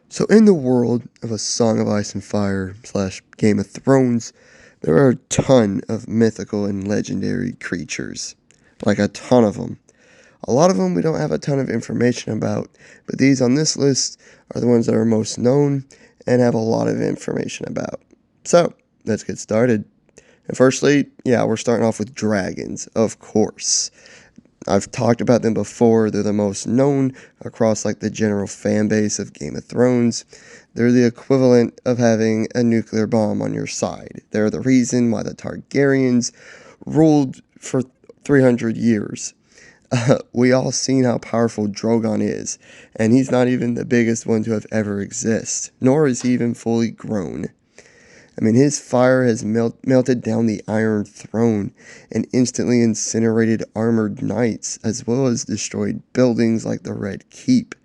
So, in the world of A Song of Ice and Fire slash Game of Thrones, there are a ton of mythical and legendary creatures. Like a ton of them. A lot of them we don't have a ton of information about, but these on this list are the ones that are most known and have a lot of information about. So, let's get started. And firstly, we're starting off with dragons, of course. I've talked about them before. They're the most known across like the general fan base of Game of Thrones. They're the equivalent of having a nuclear bomb on your side. They're the reason why the Targaryens ruled for 300 years. We all seen how powerful Drogon is, and he's not even the biggest one to have ever existed, nor is he even fully grown. I mean, his fire has melted down the Iron Throne and instantly incinerated armored knights, as well as destroyed buildings like the Red Keep.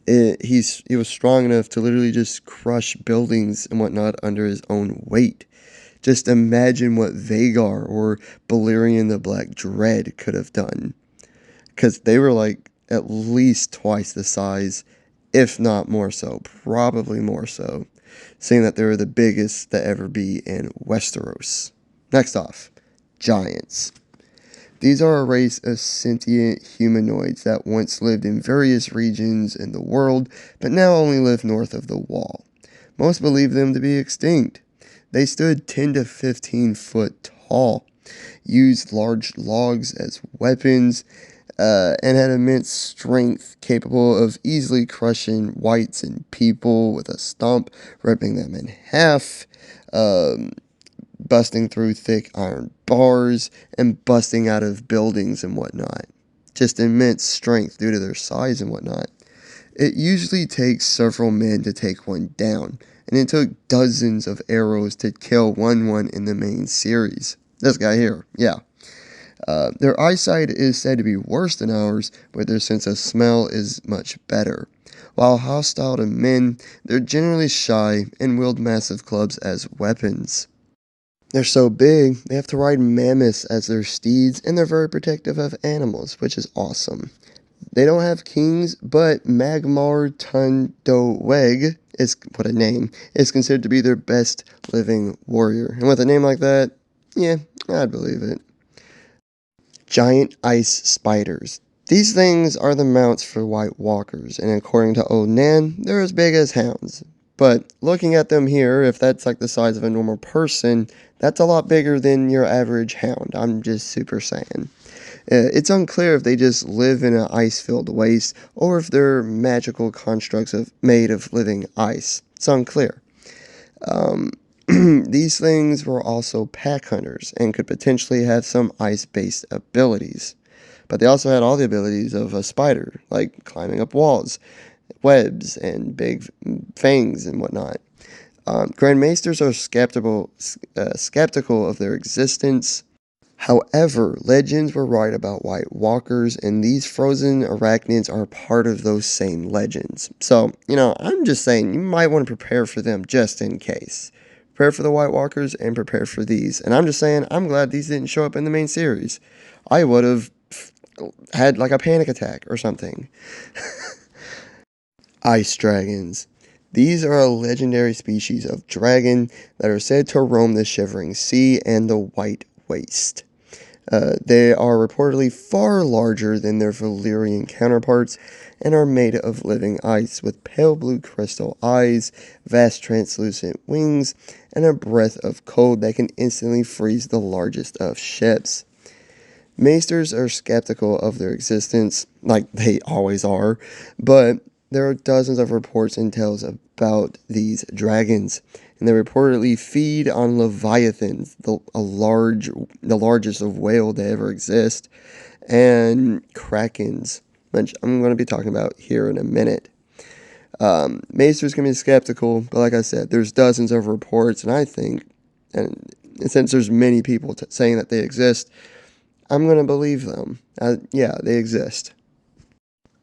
He was strong enough to literally just crush buildings and whatnot under his own weight. Just imagine what Vagar or Balerion the Black Dread could have done. Because they were like at least twice the size, if not more so, probably more so, seeing that they were the biggest to ever be in Westeros. Next off, giants. These are a race of sentient humanoids that once lived in various regions in the world, but now only live north of the Wall. Most believe them to be extinct. They stood 10 to 15 foot tall, used large logs as weapons, and had immense strength, capable of easily crushing whites and people with a stomp, ripping them in half, busting through thick iron bars, and busting out of buildings and whatnot. Just immense strength due to their size and whatnot. It usually takes several men to take one down, and it took dozens of arrows to kill one in the main series. This guy here, yeah. Their eyesight is said to be worse than ours, but their sense of smell is much better. While hostile to men, they're generally shy and wield massive clubs as weapons. They're so big, they have to ride mammoths as their steeds, and they're very protective of animals, which is awesome. They don't have kings, but Magmar Tundoweg is, what a name, is considered to be their best living warrior. And with a name like that, yeah, I'd believe it. Giant ice spiders. These things are the mounts for White Walkers, and according to Old Nan, they're as big as hounds. But looking at them here, if that's like the size of a normal person, that's a lot bigger than your average hound. I'm just super saying. It's unclear if they just live in an ice-filled waste, or if they're magical constructs made of living ice. It's unclear. These things were also pack hunters and could potentially have some ice-based abilities. But they also had all the abilities of a spider, like climbing up walls, webs, and big fangs and whatnot. Grand Maesters are skeptical of their existence. However, legends were right about White Walkers, and these frozen arachnids are part of those same legends. So, I'm just saying, you might want to prepare for them just in case. Prepare for the White Walkers and prepare for these. And I'm just saying, I'm glad these didn't show up in the main series. I would have had like a panic attack or something. Ice dragons. These are a legendary species of dragon that are said to roam the Shivering Sea and the White Waste. They are reportedly far larger than their Valyrian counterparts and are made of living ice with pale blue crystal eyes, vast translucent wings, and a breath of cold that can instantly freeze the largest of ships. Maesters are skeptical of their existence, like they always are, but there are dozens of reports and tales about these dragons, and they reportedly feed on leviathans, the largest of whale to ever exist, and krakens, which I'm going to be talking about here in a minute. Maesters can be skeptical, but like I said, there's dozens of reports, and I think, and since there's many people saying that they exist, I'm going to believe them. Yeah, they exist.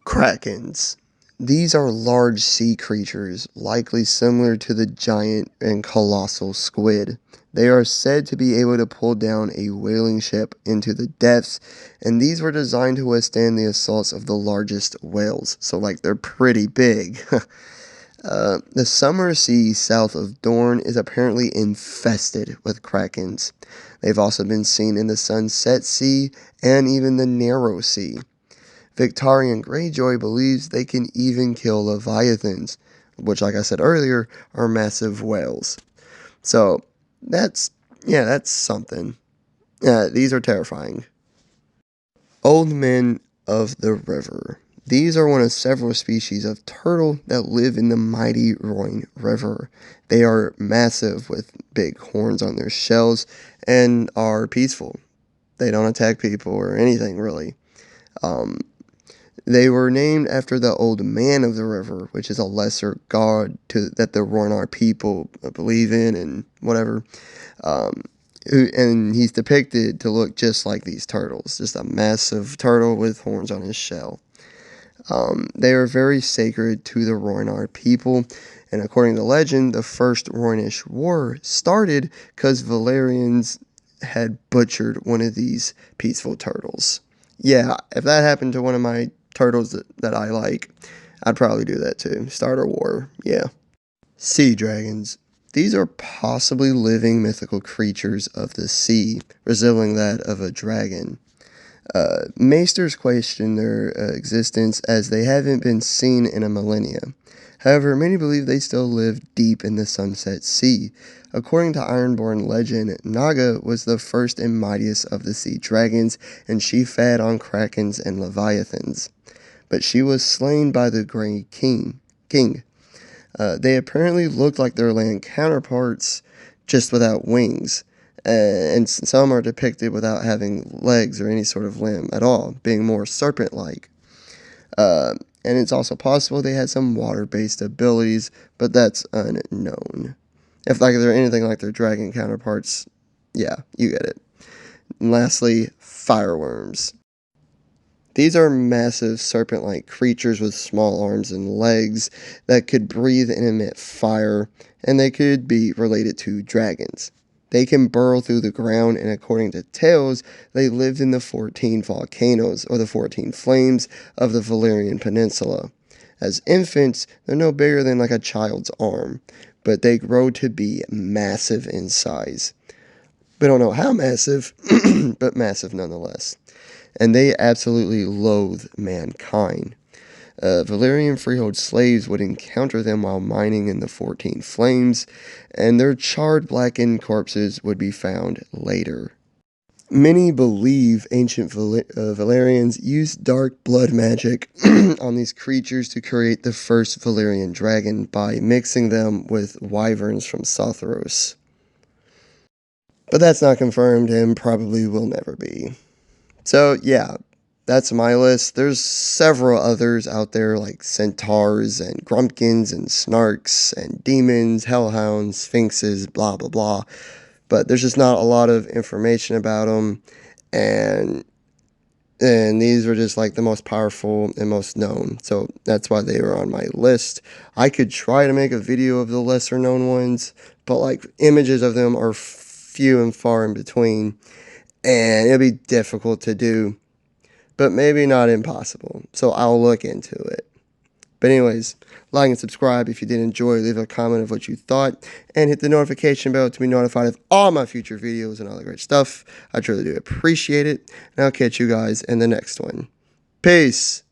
Krakens. These are large sea creatures, likely similar to the giant and colossal squid. They are said to be able to pull down a whaling ship into the depths, and these were designed to withstand the assaults of the largest whales. So, like, they're pretty big. The summer sea south of Dorne is apparently infested with krakens. They've also been seen in the Sunset Sea and even the Narrow Sea. Victorian Greyjoy believes they can even kill leviathans, which, like I said earlier, are massive whales. So that's something. These are terrifying. Old men of the river. These are one of several species of turtle that live in the mighty Rhine River. They are massive with big horns on their shells and are peaceful. They don't attack people or anything really. Um, They were named after the Old Man of the River, which is a lesser god that the Rhoynar people believe in and whatever. Um, and he's depicted to look just like these turtles, just a massive turtle with horns on his shell. They are very sacred to the Rhoynar people, and according to legend, the First Rhoynish War started because Valyrians had butchered one of these peaceful turtles. Yeah, if that happened to one of my turtles that I like, I'd probably do that too. Start a war, yeah. Sea dragons. These are possibly living mythical creatures of the sea, resembling that of a dragon. Maesters question their existence as they haven't been seen in a millennia. However, many believe they still live deep in the Sunset Sea. According to Ironborn legend, Naga was the first and mightiest of the sea dragons, and she fed on krakens and leviathans. But she was slain by the Grey King. They apparently looked like their land counterparts, just without wings. And some are depicted without having legs or any sort of limb at all, being more serpent-like. And it's also possible they had some water-based abilities, but that's unknown. If like they're anything like their dragon counterparts, yeah, you get it. And lastly, fireworms. These are massive serpent-like creatures with small arms and legs that could breathe and emit fire, and they could be related to dragons. They can burrow through the ground, and according to tales, they lived in the 14 volcanoes, or the 14 flames, of the Valyrian Peninsula. As infants, they're no bigger than like a child's arm, but they grow to be massive in size. We don't know how massive, but massive nonetheless. And they absolutely loathe mankind. Valyrian freehold slaves would encounter them while mining in the 14 flames, and their charred, blackened corpses would be found later. Many believe ancient Valyrians used dark blood magic on these creatures to create the first Valyrian dragon by mixing them with wyverns from Sotheros. But that's not confirmed and probably will never be. So, yeah, that's my list. There's several others out there like centaurs and grumpkins and snarks and demons, hellhounds, sphinxes, blah, blah, blah. But there's just not a lot of information about them. And these were just like the most powerful and most known. So that's why they were on my list. I could try to make a video of the lesser known ones, but like images of them are few and far in between. And it'll be difficult to do, but maybe not impossible. So I'll look into it. But anyways, like and subscribe if you did enjoy. Leave a comment of what you thought, and hit the notification bell to be notified of all my future videos and all the great stuff. I truly do appreciate it, and I'll catch you guys in the next one. Peace.